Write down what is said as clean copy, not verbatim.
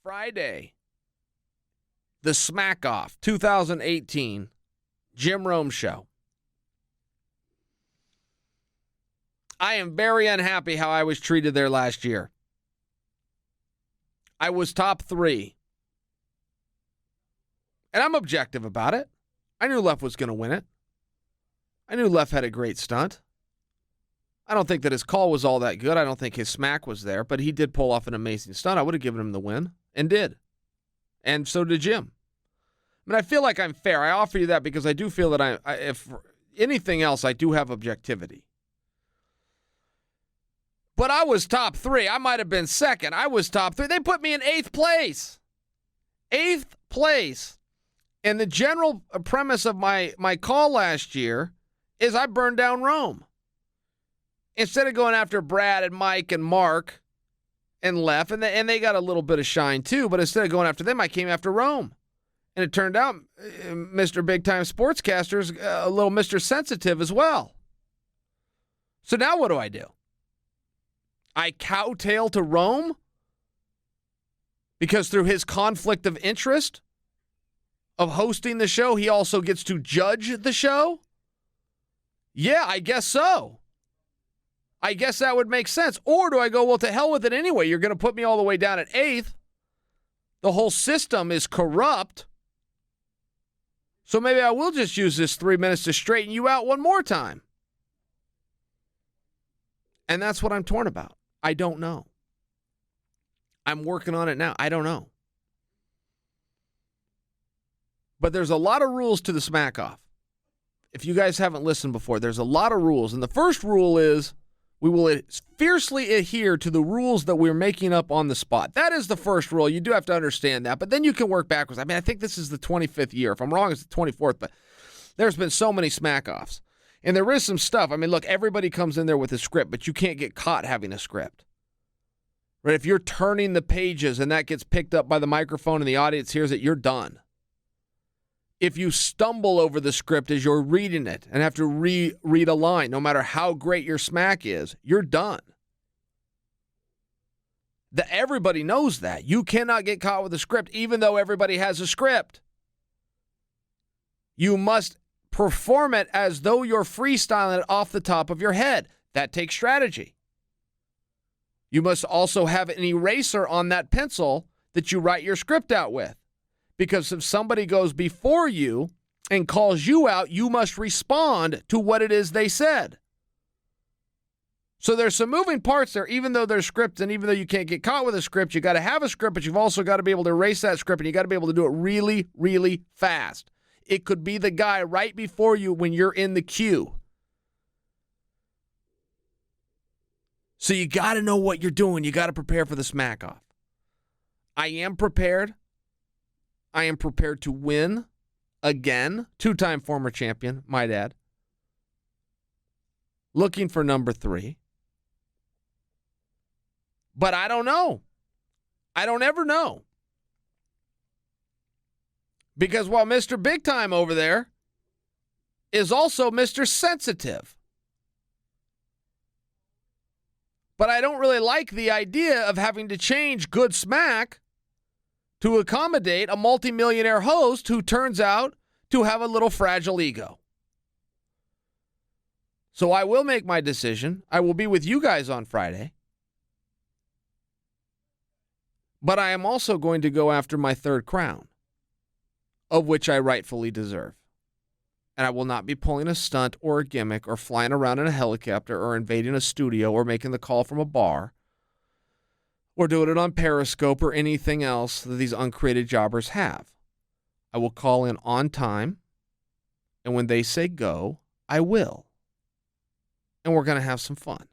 Friday, the Smack Off 2018 Jim Rome Show. I am very unhappy how I was treated there last year. I was top 3. And I'm objective about it. I knew Left was going to win it. I knew Left had a great stunt. I don't think that his call was all that good. I don't think his smack was there, but he did pull off an amazing stunt. I would have given him the win, and did. And so did Jim. I mean, I feel like I'm fair. I offer you that because I do feel that if anything else, I do have objectivity. But I was top 3. I might have been second. I was top 3. They put me in 8th place. 8th place. And the general premise of my call last year is I burned down Rome. Instead of going after Brad and Mike and Mark and Left, and they got a little bit of shine too, but instead of going after them, I came after Rome. And it turned out Mr. Big Time Sportscaster's a little Mr. Sensitive as well. So now what do? I kowtail to Rome because through his conflict of interest of hosting the show, he also gets to judge the show? Yeah, I guess so. I guess that would make sense. Or do I go, well, to hell with it anyway. You're going to put me all the way down at 8th. The whole system is corrupt. So maybe I will just use this 3 minutes to straighten you out one more time. And that's what I'm torn about. I don't know. I'm working on it now. I don't know. But there's a lot of rules to the Smack Off. If you guys haven't listened before, there's a lot of rules. And the first rule is we will fiercely adhere to the rules that we're making up on the spot. That is the first rule. You do have to understand that. But then you can work backwards. I mean, I think this is the 25th year. If I'm wrong, it's the 24th. But there's been so many Smack Offs. And there is some stuff. I mean, look, everybody comes in there with a script, but you can't get caught having a script. Right? If you're turning the pages and that gets picked up by the microphone and the audience hears it, you're done. If you stumble over the script as you're reading it and have to reread a line, no matter how great your smack is, you're done. Everybody knows that. You cannot get caught with a script, even though everybody has a script. You must perform it as though you're freestyling it off the top of your head. That takes strategy. You must also have an eraser on that pencil that you write your script out with. Because if somebody goes before you and calls you out, you must respond to what it is they said. So there's some moving parts there, even though there's scripts, and even though you can't get caught with a script, you got to have a script, but you've also got to be able to erase that script, and you got to be able to do it really, really fast. It could be the guy right before you when you're in the queue. So you got to know what you're doing. You got to prepare for the Smack Off. I am prepared. I am prepared to win again. 2-time former champion, my dad. Looking for number 3. But I don't know. I don't ever know. Because while Mr. Big Time over there is also Mr. Sensitive. But I don't really like the idea of having to change good smack to accommodate a multimillionaire host who turns out to have a little fragile ego. So I will make my decision. I will be with you guys on Friday. But I am also going to go after my 3rd crown, of which I rightfully deserve. And I will not be pulling a stunt or a gimmick or flying around in a helicopter or invading a studio or making the call from a bar or doing it on Periscope or anything else that these uncreated jobbers have. I will call in on time, and when they say go, I will. And we're going to have some fun.